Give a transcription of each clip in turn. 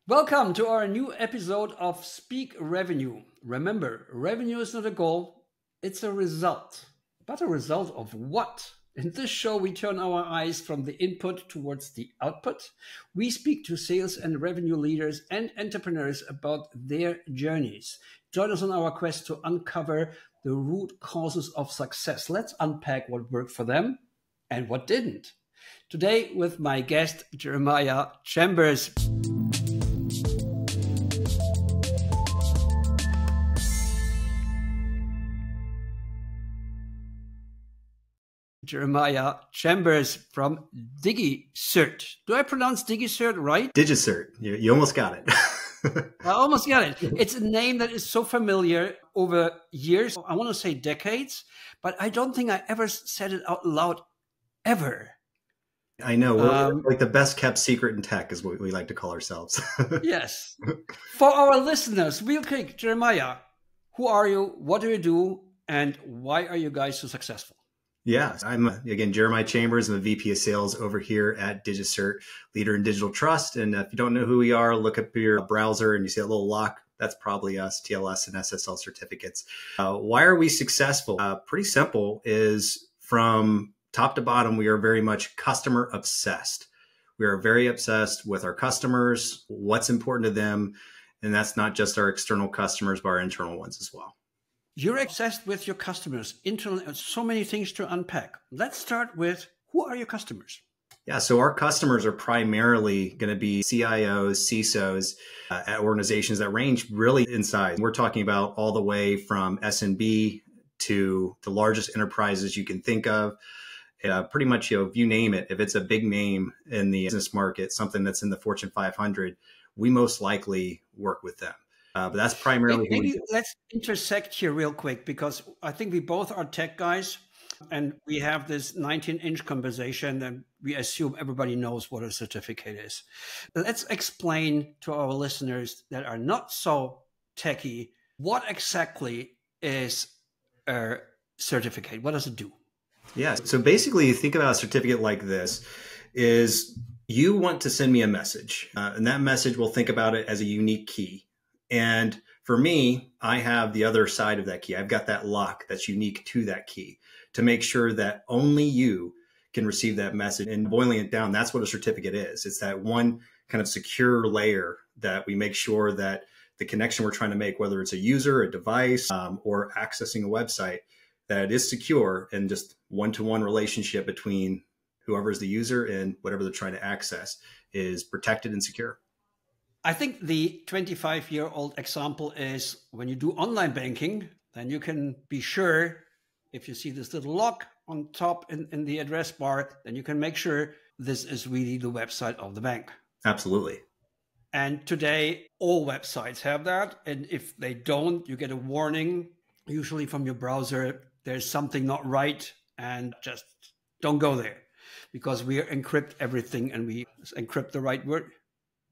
Welcome to our new episode of Speak Revenue. Remember, revenue is not a goal, it's a result. But a result of what? In this show, we turn our eyes from the input towards the output. We speak to sales and revenue leaders and entrepreneurs about their journeys. Join us on our quest to uncover the root causes of success. Let's unpack what worked for them and what didn't. Today with my guest, Jeremiah Chambers. Jeremiah Chambers from DigiCert. Do I pronounce DigiCert right? DigiCert. You almost got it. I almost got it. It's a name that is so familiar over years. I want to say decades, but I don't think I ever said it out loud ever. I know. We're like the best kept secret in tech is what we like to call ourselves. Yes. For our listeners, real quick, Jeremiah, who are you? What do you do? And why are you guys so successful? Yeah, I'm, again, Jeremiah Chambers. I'm a VP of sales over here at DigiCert, leader in digital trust. And if you don't know who we are, look up your browser and you see a little lock. That's probably us, TLS and SSL certificates. Why are we successful? Pretty simple, is from top to bottom, we are very much customer obsessed. We are very obsessed with our customers, what's important to them. And that's not just our external customers, but our internal ones as well. You're obsessed with your customers, internal, so many things to unpack. Let's start with, who are your customers? Yeah, so our customers are primarily going to be CIOs, CISOs at organizations that range really in size. We're talking about all the way from SMB to the largest enterprises you can think of. Pretty much, if you name it, if it's a big name in the business market, something that's in the Fortune 500, we most likely work with them. But that's primarily maybe let's intersect here real quick, because I think we both are tech guys and we have this 19-inch conversation and we assume everybody knows what a certificate is. Let's explain to our listeners that are not so techy, what exactly is a certificate? What does it do? Yeah. So basically, think about a certificate like this is you want to send me a message, and that message, we'll think about it as a unique key. And for me, I have the other side of that key. I've got that lock that's unique to that key to make sure that only you can receive that message. And boiling it down, that's what a certificate is. It's that one kind of secure layer that we make sure that the connection we're trying to make, whether it's a user, a device, or accessing a website, that it is secure and just one-to-one relationship between whoever is the user and whatever they're trying to access is protected and secure. I think the 25-year-old example is when you do online banking, then you can be sure if you see this little lock on top in the address bar, then you can make sure this is really the website of the bank. Absolutely. And today, all websites have that. And if they don't, you get a warning, usually from your browser, there's something not right, and just don't go there, because we encrypt everything and we encrypt the right word.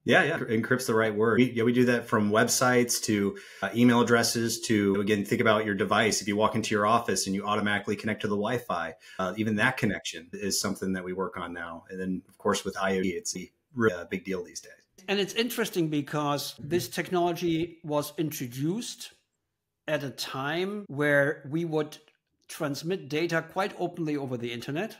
Yeah, encrypts the right word. We do that from websites to email addresses to, again, think about your device. If you walk into your office and you automatically connect to the Wi-Fi, even that connection is something that we work on now. And then, of course, with IoT, it's a really big deal these days. And it's interesting because this technology was introduced at a time where we would transmit data quite openly over the internet.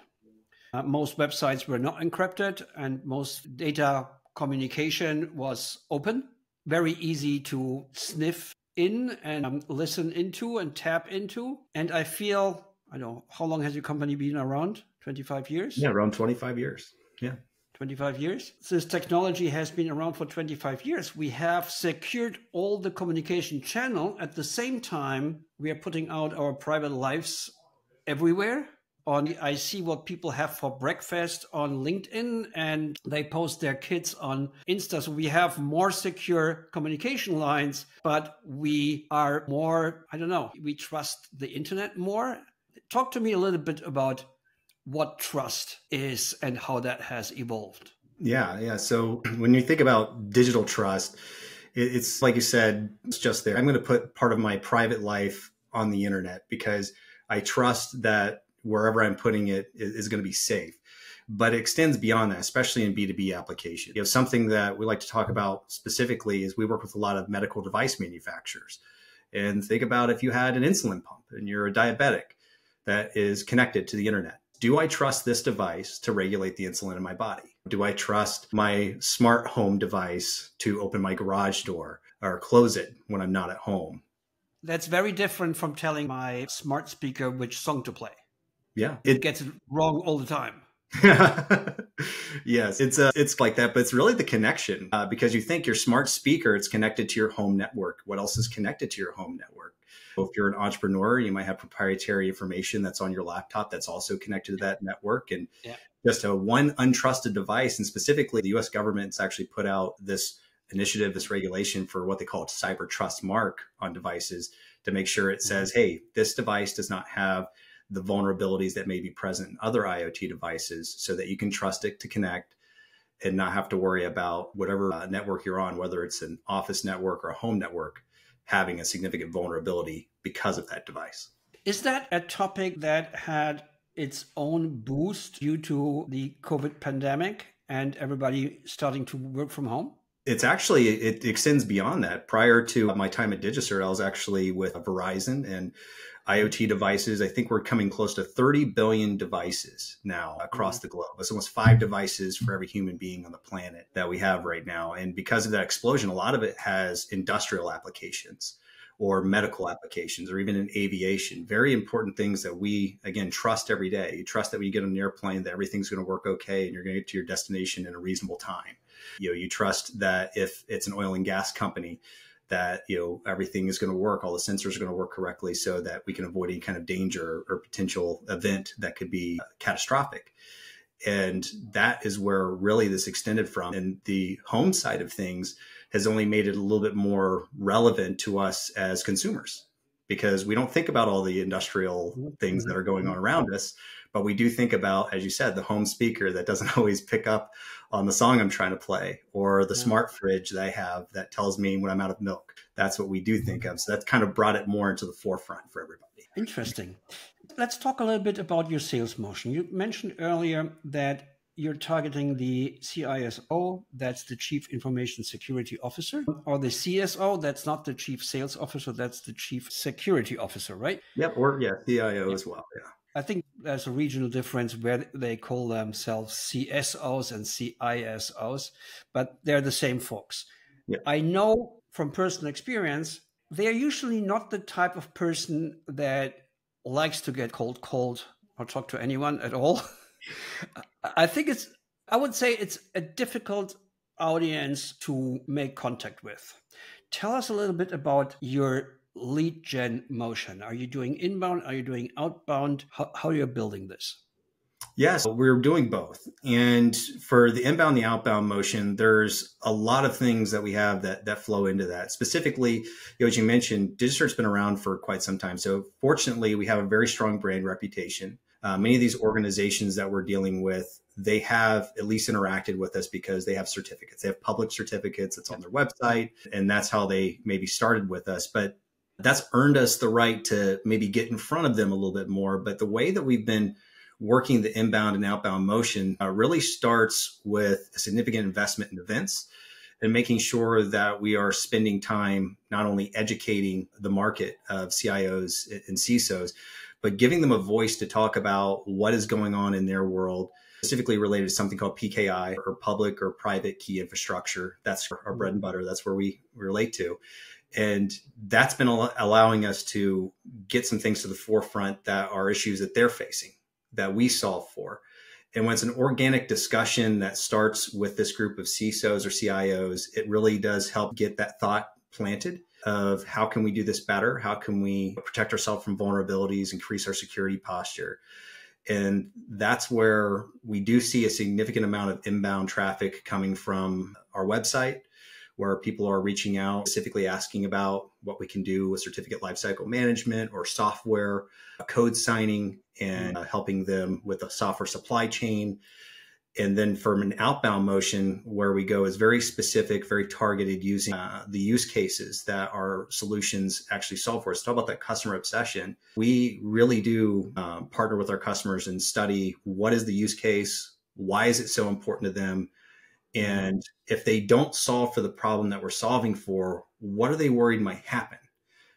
Most websites were not encrypted, and most data communication was open, very easy to sniff in and listen into and tap into. And I feel, I don't know, how long has your company been around? 25 years? Yeah, around 25 years. Yeah. 25 years. This technology has been around for 25 years. We have secured all the communication channel. At the same time, we are putting out our private lives everywhere. I see what people have for breakfast on LinkedIn, and they post their kids on Insta. So we have more secure communication lines, but we are more, I don't know, we trust the internet more. Talk to me a little bit about what trust is and how that has evolved. Yeah. So when you think about digital trust, it's like you said, it's just there. I'm going to put part of my private life on the internet because I trust that wherever I'm putting it is going to be safe. but it extends beyond that, especially in B2B applications. You know, something that we like to talk about specifically is we work with a lot of medical device manufacturers. And think about if you had an insulin pump and you're a diabetic that is connected to the internet. Do I trust this device to regulate the insulin in my body? Do I trust my smart home device to open my garage door or close it when I'm not at home? That's very different from telling my smart speaker which song to play. Yeah. It gets it wrong all the time. Yes, it's like that, but it's really the connection because you think your smart speaker, it's connected to your home network. What else is connected to your home network? If you're an entrepreneur, you might have proprietary information that's on your laptop that's also connected to that network. And just a one untrusted device. And specifically, the US government's actually put out this initiative, this regulation for what they call a cyber trust mark on devices to make sure it says, hey, this device does not have the vulnerabilities that may be present in other IoT devices so that you can trust it to connect and not have to worry about whatever network you're on, whether it's an office network or a home network, having a significant vulnerability because of that device. Is that a topic that had its own boost due to the COVID pandemic and everybody starting to work from home? It's actually, it extends beyond that. Prior to my time at DigiCert, I was actually with Verizon and IoT devices. I think we're coming close to 30 billion devices now across the globe. It's almost 5 devices for every human being on the planet that we have right now. And because of that explosion, a lot of it has industrial applications or medical applications or even in aviation. Very important things that we, again, trust every day. You trust that when you get on an airplane that everything's going to work okay and you're going to get to your destination in a reasonable time. You know, you trust that if it's an oil and gas company, that, you know, everything is going to work, all the sensors are going to work correctly so that we can avoid any kind of danger or potential event that could be catastrophic. And that is where really this extended from. And the home side of things has only made it a little bit more relevant to us as consumers, because we don't think about all the industrial things that are going on around us, but we do think about, as you said, the home speaker that doesn't always pick up on the song I'm trying to play, or the smart fridge that I have that tells me when I'm out of milk. That's what we do think of. So that's kind of brought it more into the forefront for everybody. Interesting. Let's talk a little bit about your sales motion. You mentioned earlier that you're targeting the CISO, that's the Chief Information Security Officer, or the CSO, that's not the Chief Sales Officer, that's the Chief Security Officer, right? Yep, or CIO as well, yeah. I think there's a regional difference where they call themselves CSOs and CISOs, but they're the same folks. Yeah. I know from personal experience, they're usually not the type of person that likes to get cold called or talk to anyone at all. I would say it's a difficult audience to make contact with. Tell us a little bit about your lead gen motion. Are you doing inbound? Are you doing outbound? How are you building this? Yes, we're doing both. And for the inbound, the outbound motion, there's a lot of things that we have that flow into that. Specifically, as you mentioned, DigiCert's been around for quite some time. So fortunately, we have a very strong brand reputation. Many of these organizations that we're dealing with, they have at least interacted with us because they have certificates. They have public certificates. It's on their website. And that's how they maybe started with us. But that's earned us the right to maybe get in front of them a little bit more. But the way that we've been working the inbound and outbound motion really starts with a significant investment in events and making sure that we are spending time not only educating the market of CIOs and CISOs, but giving them a voice to talk about what is going on in their world, specifically related to something called PKI, or public or private key infrastructure. That's our bread and butter. That's where we relate to. And that's been allowing us to get some things to the forefront that are issues that they're facing, that we solve for. And when it's an organic discussion that starts with this group of CISOs or CIOs, it really does help get that thought planted of how can we do this better? How can we protect ourselves from vulnerabilities, increase our security posture? And that's where we do see a significant amount of inbound traffic coming from our website, where people are reaching out, specifically asking about what we can do with certificate lifecycle management or software, code signing, and helping them with a software supply chain. And then from an outbound motion, where we go is very specific, very targeted, using the use cases that our solutions actually solve for us. Talk about that customer obsession. We really do partner with our customers and study what is the use case, Why is it so important to them? And if they don't solve for the problem that we're solving for, what are they worried might happen?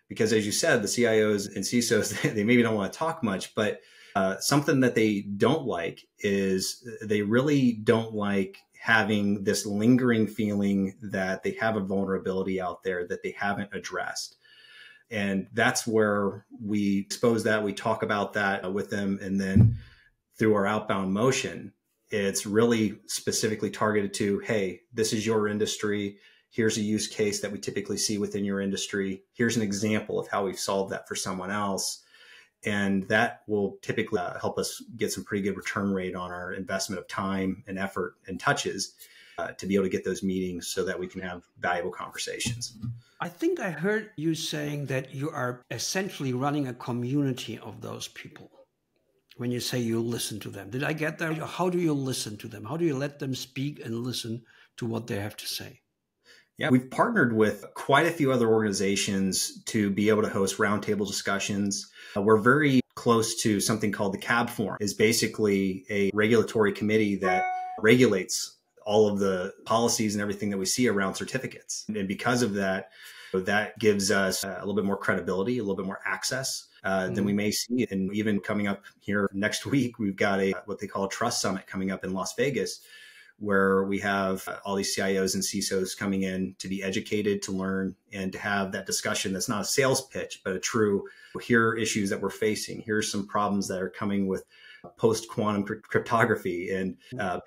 Because as you said, the CIOs and CISOs, they maybe don't want to talk much, but something that they don't like is they really don't like having this lingering feeling that they have a vulnerability out there that they haven't addressed. And that's where we expose that. We talk about that with them. And then through our outbound motion, it's really specifically targeted to, hey, this is your industry. Here's a use case that we typically see within your industry. Here's an example of how we've solved that for someone else. And that will typically help us get some pretty good return rate on our investment of time and effort and touches to be able to get those meetings so that we can have valuable conversations. I think I heard you saying that you are essentially running a community of those people when you say you listen to them. Did I get that? How do you listen to them? How do you let them speak and listen to what they have to say? Yeah, we've partnered with quite a few other organizations to be able to host roundtable discussions. We're very close to something called the CAB Forum. It's basically a regulatory committee that regulates all of the policies and everything that we see around certificates. And because of that, that gives us a little bit more credibility, a little bit more access than we may see. And even coming up here next week, we've got what they call a Trust Summit coming up in Las Vegas, where we have all these CIOs and CISOs coming in to be educated, to learn, and to have that discussion that's not a sales pitch, but a true, here are issues that we're facing. Here's some problems that are coming with post-quantum cryptography, and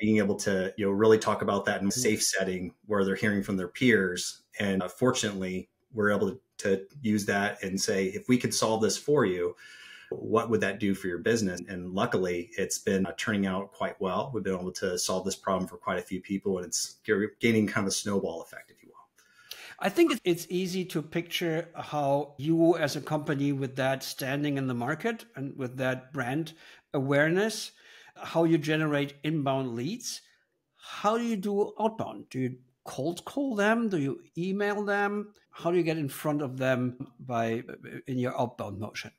being able to really talk about that in a safe setting where they're hearing from their peers. And fortunately, we're able to use that and say, if we could solve this for you, what would that do for your business? And luckily, it's been turning out quite well. We've been able to solve this problem for quite a few people, and it's gaining kind of a snowball effect, if you will. I think it's easy to picture how you as a company with that standing in the market and with that brand awareness, how you generate inbound leads. How do you do outbound? Do you cold call them? Do you email them? How do you get in front of them in your outbound motion?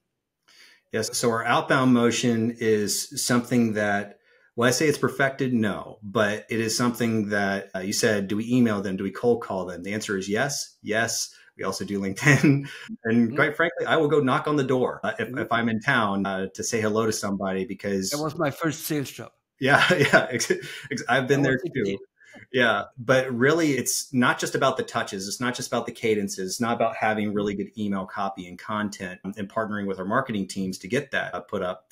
Yes. So our outbound motion is something that, well, I say it's perfected, no, but it is something that you said, do we email them? Do we cold call them? The answer is yes. Yes. We also do LinkedIn. And quite frankly, I will go knock on the door if I'm in town to say hello to somebody, because that was my first sales job. Yeah. I've been there too. Yeah. But really, it's not just about the touches. It's not just about the cadences. It's not about having really good email copy and content and partnering with our marketing teams to get that put up.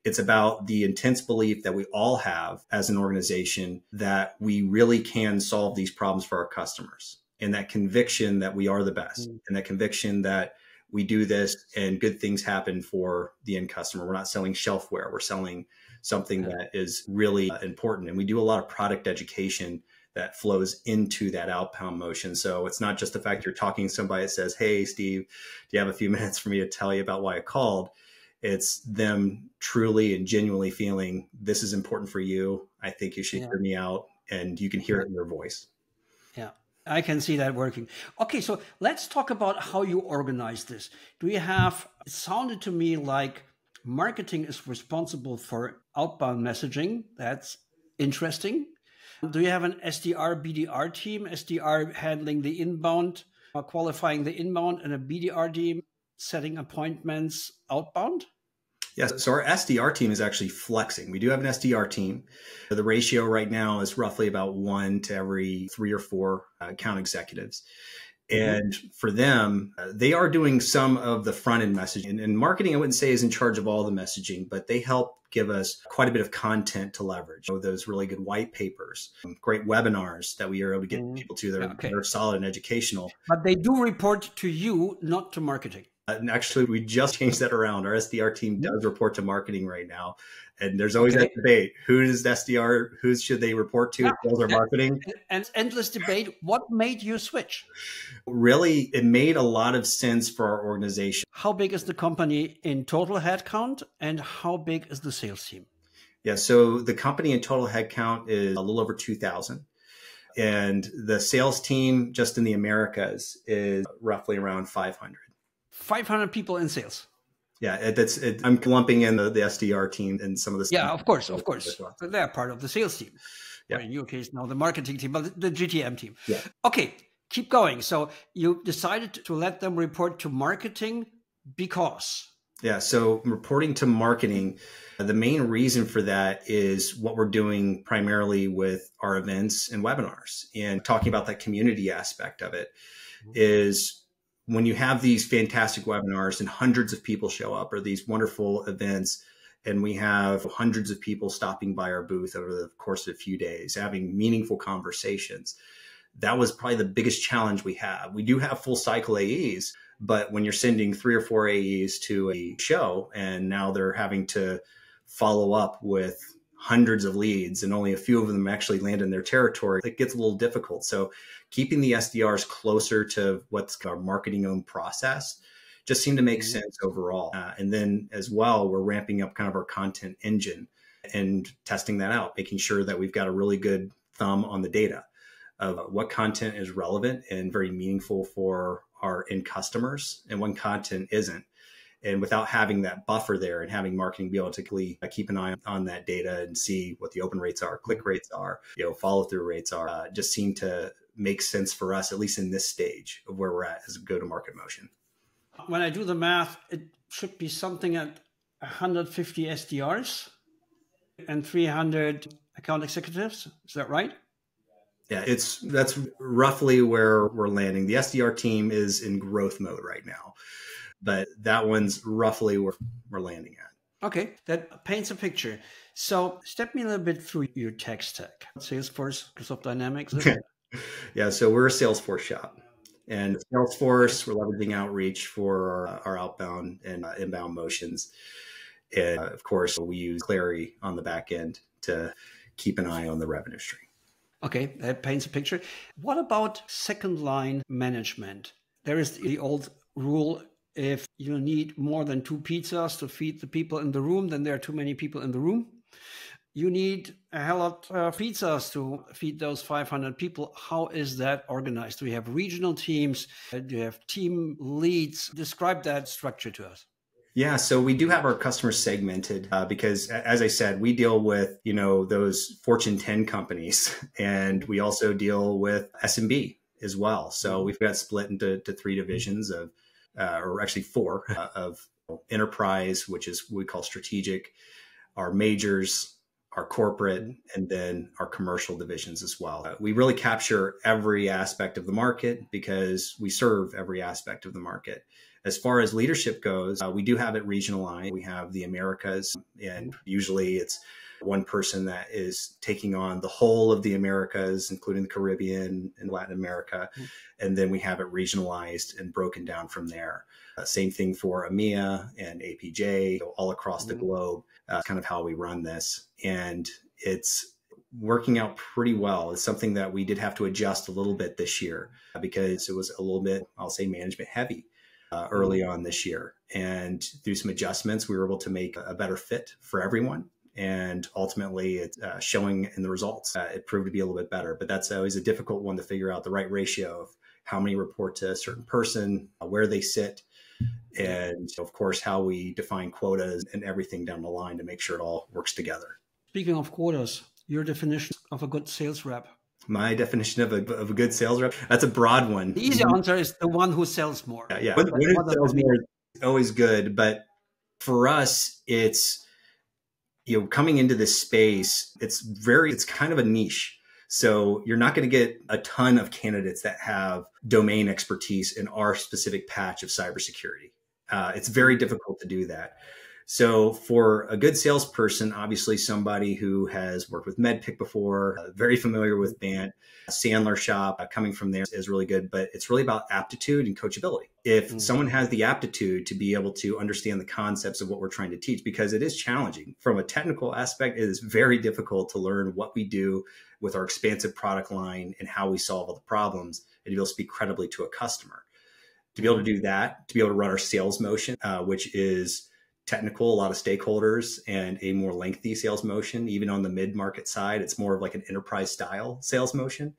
It's about the intense belief that we all have as an organization that we really can solve these problems for our customers, and that conviction that we are the best, and that conviction that we do this and good things happen for the end customer. We're not selling shelfware. We're selling something that is really important. And we do a lot of product education that flows into that outbound motion. So it's not just the fact you're talking to somebody that says, hey, Steve, do you have a few minutes for me to tell you about why I called? It's them truly and genuinely feeling, this is important for you. I think you should hear me out, and you can hear it in your voice. Yeah, I can see that working. Okay, so let's talk about how you organize this. It sounded to me like marketing is responsible for outbound messaging. That's interesting. Do you have an SDR, BDR team? SDR handling the inbound, qualifying the inbound, and a BDR team setting appointments outbound? Yes. So our SDR team is actually flexing. We do have an SDR team. The ratio right now is roughly about 1 to every 3 or 4 account executives. And for them, they are doing some of the front end messaging. And marketing, I wouldn't say, is in charge of all the messaging, but they help give us quite a bit of content to leverage. So those really good white papers, great webinars that we are able to get people to that are solid and educational. But they do report to you, not to marketing. And actually, we just changed that around. Our SDR team does report to marketing right now. And there's always that debate. Who is SDR? Who should they report to? Sales or marketing? And endless debate. What made you switch? Really, it made a lot of sense for our organization. How big is the company in total headcount, and how big is the sales team? Yeah, so the company in total headcount is a little over 2,000. And the sales team just in the Americas is roughly around 500. 500 people in sales. Yeah, I'm lumping in the SDR team and some of the Yeah, of course, of course. as well. They're part of the sales team. Yeah. Or in your case, now the marketing team, but the GTM team. Yeah. Okay, keep going. So you decided to let them report to marketing because. Yeah. So reporting to marketing, the main reason for that is what we're doing primarily with our events and webinars, and talking about that community aspect of it is when you have these fantastic webinars and hundreds of people show up, or these wonderful events, and we have hundreds of people stopping by our booth over the course of a few days, having meaningful conversations. That was probably the biggest challenge we have. We do have full cycle AEs, but when you're sending 3 or 4 AEs to a show and now they're having to follow up with hundreds of leads and only a few of them actually land in their territory, it gets a little difficult. So keeping the SDRs closer to what's our marketing owned process just seemed to make sense overall. And then as well, we're ramping up kind of our content engine and testing that out, making sure that we've got a really good thumb on the data of what content is relevant and very meaningful for our end customers and what content isn't. And without having that buffer there and having marketing be able to keep an eye on that data and see what the open rates are, click rates are, follow through rates are, just seem to make sense for us, at least in this stage of where we're at as a go-to-market motion. When I do the math, it should be something at 150 SDRs and 300 account executives. Is that right? Yeah, that's roughly where we're landing. The SDR team is in growth mode right now, but that one's roughly where we're landing at. Okay, that paints a picture. So step me a little bit through your tech stack. Salesforce, Microsoft Dynamics. Yeah, so we're a Salesforce shop. And Salesforce, we're leveraging outreach for our outbound and inbound motions. And of course, we use Clary on the back end to keep an eye on the revenue stream. Okay, that paints a picture. What about second line management? There is the old rule, if you need more than 2 pizzas to feed the people in the room, then there are too many people in the room. You need a hell lot of pizzas to feed those 500 people. How is that organized? Do we have regional teams? Do you have team leads? Describe that structure to us. Yeah, so we do have our customers segmented because, as I said, we deal with those Fortune 10 companies, and we also deal with SMB as well. So we've got split into 3 divisions of, or actually 4 of enterprise, which is what we call strategic, our majors, our corporate, and then our commercial divisions as well. We really capture every aspect of the market because we serve every aspect of the market. As far as leadership goes, we do have it regionalized. We have the Americas, and usually it's one person that is taking on the whole of the Americas, including the Caribbean and Latin America. And then we have it regionalized and broken down from there. Same thing for EMEA and APJ, all across the globe, kind of how we run this. And it's working out pretty well. It's something that we did have to adjust a little bit this year because it was a little bit, I'll say, management heavy early on this year. And through some adjustments, we were able to make a better fit for everyone. And ultimately, it's showing in the results. It proved to be a little bit better, but that's always a difficult one to figure out the right ratio of how many report to a certain person, where they sit, and of course, how we define quotas and everything down the line to make sure it all works together. Speaking of quotas, your definition of a good sales rep. My definition of a good sales rep, that's a broad one. The easy answer is the one who sells more. Yeah. One who sells more is always good. But for us, it's, coming into this space, it's kind of a niche. So you're not going to get a ton of candidates that have domain expertise in our specific patch of cybersecurity. It's very difficult to do that. So for a good salesperson, obviously somebody who has worked with MedPick before, very familiar with BANT, Sandler Shop, coming from there is really good, but it's really about aptitude and coachability. If someone has the aptitude to be able to understand the concepts of what we're trying to teach, because it is challenging from a technical aspect, it is very difficult to learn what we do with our expansive product line and how we solve all the problems and to be able to speak credibly to a customer. To be able to do that, to be able to run our sales motion, which is technical, a lot of stakeholders, and a more lengthy sales motion. Even on the mid-market side, it's more of like an enterprise style sales motion.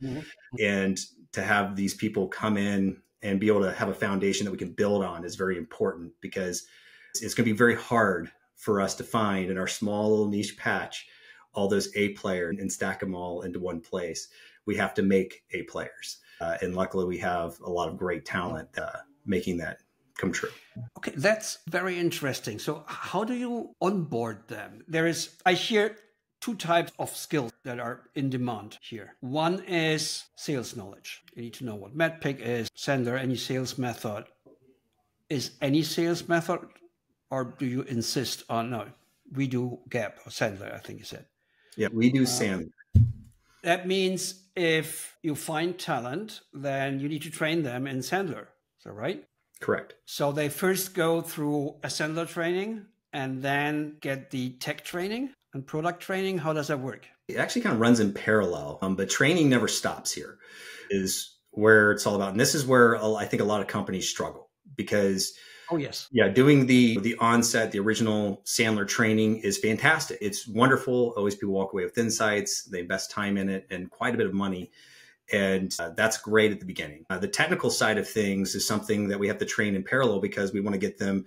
And to have these people come in and be able to have a foundation that we can build on is very important, because It's going to be very hard for us to find in our small little niche patch all those A players and stack them all into one place. We have to make A players. And luckily, we have a lot of great talent making that come true. Okay, that's very interesting. So how do you onboard them? I hear two types of skills that are in demand here. One is sales knowledge. You need to know what MedPick is, Sandler, any sales method. Is any sales method, or do you insist on, no, we do Gap or Sandler, I think you said. Yeah, we do Sandler. That means if you find talent, then you need to train them in Sandler. Is that right? Correct. So they first go through a Sandler training and then get the tech training and product training. How does that work? It actually kind of runs in parallel, but training never stops here is where it's all about. And this is where I think a lot of companies struggle because oh yes, yeah, doing the onset, the original Sandler training is fantastic. It's wonderful. Always people walk away with insights. They invest time in it and quite a bit of money. And that's great at the beginning. The technical side of things is something that we have to train in parallel because we want to get them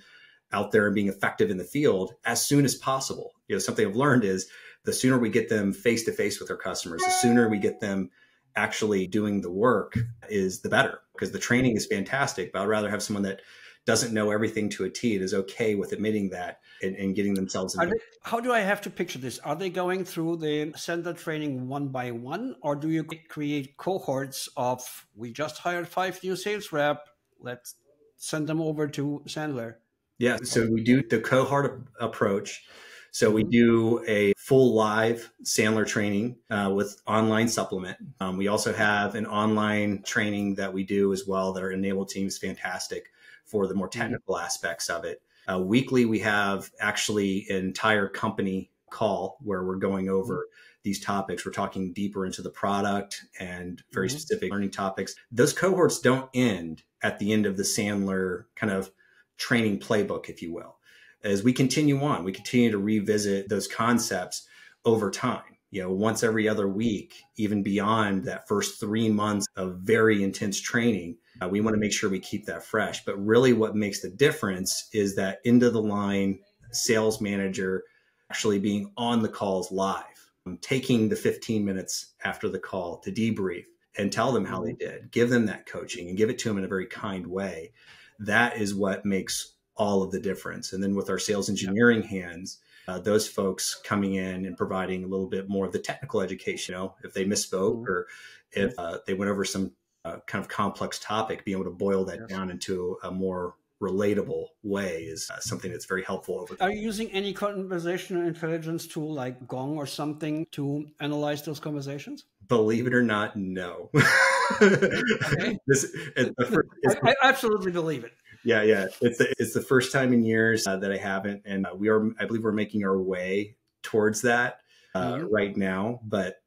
out there and being effective in the field as soon as possible. You know, something I've learned is the sooner we get them face to face with our customers, the sooner we get them actually doing the work is the better, because the training is fantastic, but I'd rather have someone that doesn't know everything to a T, and is okay with admitting that and getting themselves in. How do I have to picture this? Are they going through the Sandler training one by one, or do you create cohorts of, we just hired 5 new sales rep, let's send them over to Sandler? Yeah, so we do the cohort approach. So we do a full live Sandler training with online supplement. We also have an online training that we do as well that our Enable team is fantastic for the more technical aspects of it. Weekly, we have actually an entire company call where we're going over these topics. We're talking deeper into the product and very specific learning topics. Those cohorts don't end at the end of the Sandler kind of training playbook, if you will. As we continue on, we continue to revisit those concepts over time. You know, once every other week, even beyond that first 3 months of very intense training, we want to make sure we keep that fresh. But really what makes the difference is that end of the line sales manager actually being on the calls live, taking the 15 minutes after the call to debrief and tell them how they did, give them that coaching and give it to them in a very kind way. That is what makes all of the difference. And then with our sales engineering hands, those folks coming in and providing a little bit more of the technical education, you know, if they misspoke or if they went over some kind of complex topic, being able to boil that down into a more relatable way is something that's very helpful over time. Are you using any conversational intelligence tool like Gong or something to analyze those conversations? Believe it or not, no. Okay. I absolutely believe it. Yeah. It's the first time in years that I haven't, and I believe we're making our way towards that right now. But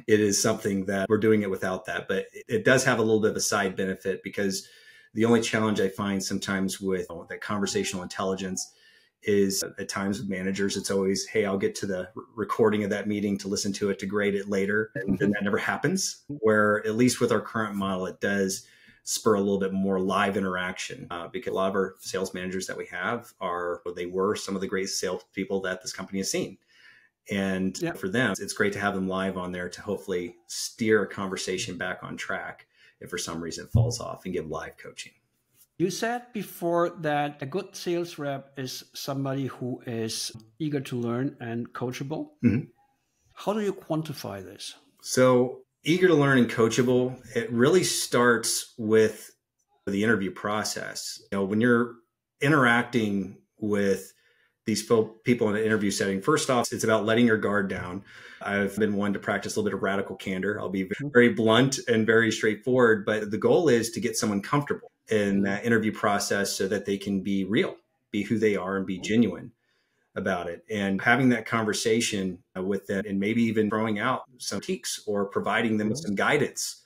it is something that we're doing it without that. But it does have a little bit of a side benefit, because the only challenge I find sometimes with that conversational intelligence is at times with managers, it's always, hey, I'll get to the recording of that meeting to listen to it, to grade it later. And then that never happens. Where at least with our current model, it does spur a little bit more live interaction because a lot of our sales managers that we have they were some of the greatest salespeople that this company has seen. And for them, it's great to have them live on there to hopefully steer a conversation back on track if for some reason it falls off, and give live coaching. You said before that a good sales rep is somebody who is eager to learn and coachable. How do you quantify this? So eager to learn and coachable, it really starts with the interview process. You know, when you're interacting with these people in an interview setting, first off, it's about letting your guard down. I've been one to practice a little bit of radical candor. I'll be very blunt and very straightforward, but the goal is to get someone comfortable in that interview process so that they can be real, be who they are, and be genuine about it. And having that conversation with them, and maybe even throwing out some critiques or providing them with some guidance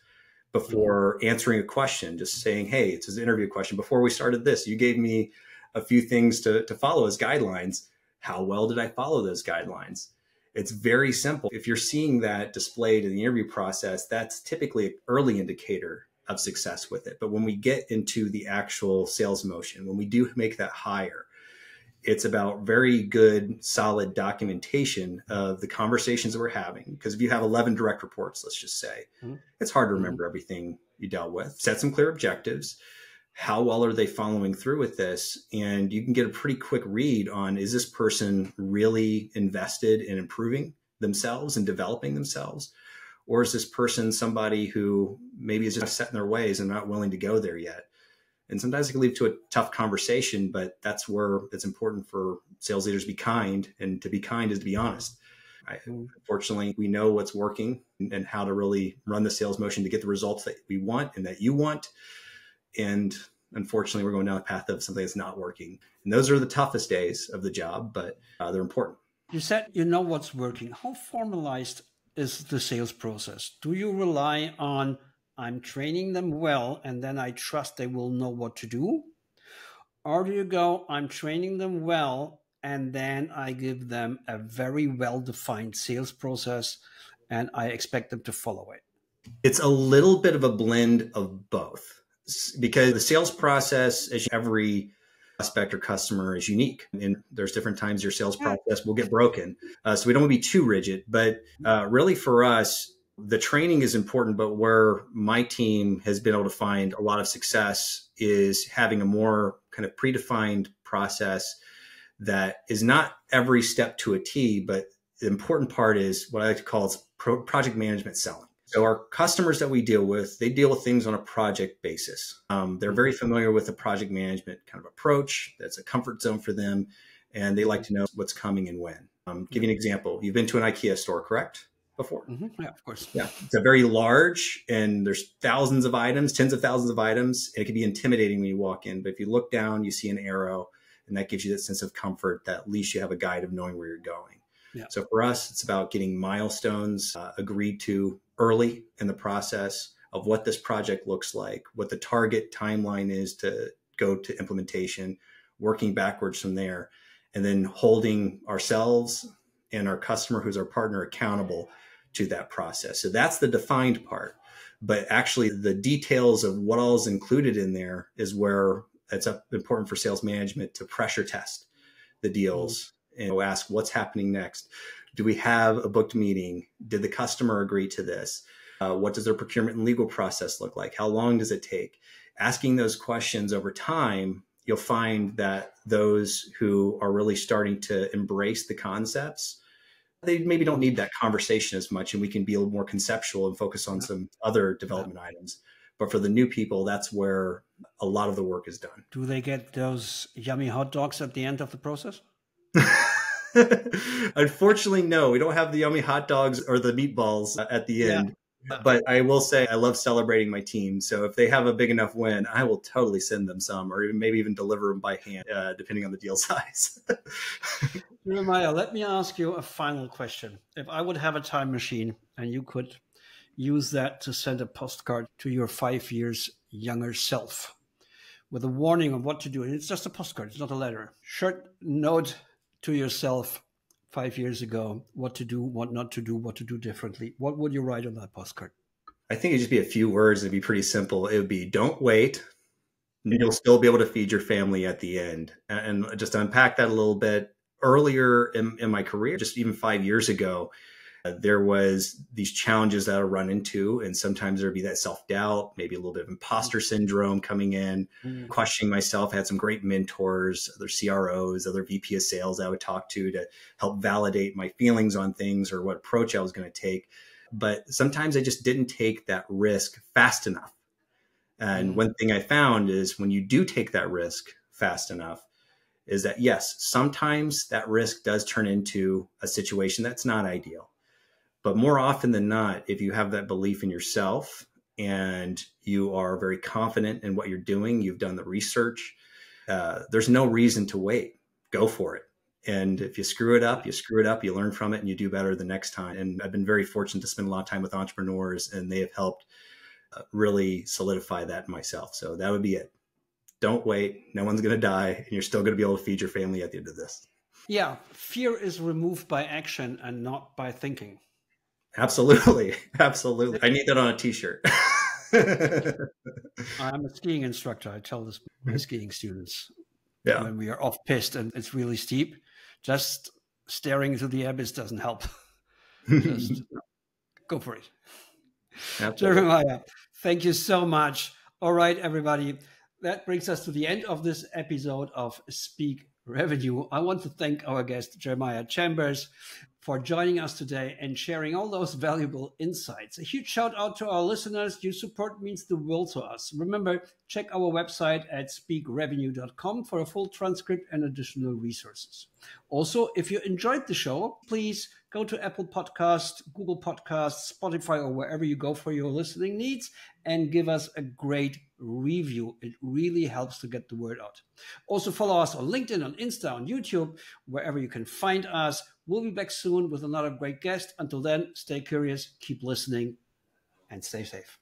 before answering a question, just saying, hey, it's an interview question. Before we started this, you gave me a few things to follow as guidelines. How well did I follow those guidelines? It's very simple. If you're seeing that displayed in the interview process, that's typically an early indicator of success with it. But when we get into the actual sales motion, when we do make that hire, It's about very good, solid documentation of the conversations that we're having. Because if you have 11 direct reports, let's just say, it's hard to remember everything you dealt with. Set some clear objectives. How well are they following through with this? And you can get a pretty quick read on, is this person really invested in improving themselves and developing themselves? Or is this person somebody who maybe is just set in their ways and not willing to go there yet? And sometimes it can lead to a tough conversation, but that's where it's important for sales leaders to be kind. And to be kind is to be honest. Unfortunately, we know what's working and how to really run the sales motion to get the results that we want and that you want. And unfortunately, we're going down the path of something that's not working. And those are the toughest days of the job, but they're important. You said you know what's working. How formalized is the sales process? Do you rely on, I'm training them well, and then I trust they will know what to do? Or do you go, I'm training them well, and then I give them a very well-defined sales process, and I expect them to follow it? It's a little bit of a blend of both, because the sales process, as every prospect or customer, is unique. And there's different times your sales process will get broken. So we don't want to be too rigid, but really for us, the training is important, but where my team has been able to find a lot of success is having a more kind of predefined process that is not every step to a T, but the important part is what I like to call is project management selling. So our customers that we deal with, they deal with things on a project basis. They're very familiar with the project management kind of approach. That's a comfort zone for them. And they like to know what's coming and when. Give you an example. You've been to an IKEA store, correct? Before? Yeah, of course. Yeah. It's a very large and there's thousands of items, tens of thousands of items. And it can be intimidating when you walk in. But if you look down, you see an arrow and that gives you that sense of comfort that at least you have a guide of knowing where you're going. Yeah. So for us, it's about getting milestones agreed to early in the process of what this project looks like, what the target timeline is to go to implementation, working backwards from there, and then holding ourselves and our customer, who's our partner, accountable to that process. So that's the defined part. But actually the details of what all is included in there is where it's important for sales management to pressure test the deals and ask what's happening next. Do we have a booked meeting? Did the customer agree to this? What does their procurement and legal process look like? How long does it take? Asking those questions over time, you'll find that those who are really starting to embrace the concepts, they maybe don't need that conversation as much, and we can be a little more conceptual and focus on some other development items. But for the new people, that's where a lot of the work is done. Do they get those yummy hot dogs at the end of the process? Unfortunately, no, we don't have the yummy hot dogs or the meatballs at the end. But I will say I love celebrating my team. So if they have a big enough win, I will totally send them some, or maybe even deliver them by hand, depending on the deal size. Jeremiah, let me ask you a final question. If I would have a time machine and you could use that to send a postcard to your 5 years younger self with a warning of what to do, and it's just a postcard, it's not a letter. Short note to yourself 5 years ago, what to do, what not to do, what to do differently. What would you write on that postcard? I think it'd just be a few words. It'd be pretty simple. It would be, don't wait. You'll still be able to feed your family at the end. And just to unpack that a little bit, earlier in my career, just even 5 years ago, there was these challenges that I run into, and sometimes there'd be that self-doubt, maybe a little bit of imposter syndrome coming in, questioning myself. I had some great mentors, other CROs, other VP of sales I would talk to help validate my feelings on things or what approach I was going to take. But sometimes I just didn't take that risk fast enough. And one thing I found is when you do take that risk fast enough, is that yes, sometimes that risk does turn into a situation that's not ideal. But more often than not, if you have that belief in yourself and you are very confident in what you're doing, you've done the research, there's no reason to wait. Go for it. And if you screw it up, you learn from it and you do better the next time. And I've been very fortunate to spend a lot of time with entrepreneurs, and they have helped really solidify that in myself. So that would be it. Don't wait. No one's going to die, and you're still going to be able to feed your family at the end of this. Yeah. Fear is removed by action and not by thinking. Absolutely. Absolutely. I need that on a t-shirt. I'm a skiing instructor. I tell this to my skiing students. Yeah. when we are off piste and it's really steep. Just staring into the abyss doesn't help. Just go for it. Jeremiah, thank you so much. All right, everybody. That brings us to the end of this episode of Speak Revenue. I want to thank our guest, Jeremiah Chambers, for joining us today and sharing all those valuable insights. A huge shout out to our listeners. Your support means the world to us. Remember, check our website at speakrevenue.com for a full transcript and additional resources. Also, if you enjoyed the show, please go to Apple Podcasts, Google Podcasts, Spotify, or wherever you go for your listening needs, and give us a great review. It really helps to get the word out. Also, follow us on LinkedIn, on Insta, on YouTube, wherever you can find us. We'll be back soon with another great guest. Until then, stay curious, keep listening, and stay safe.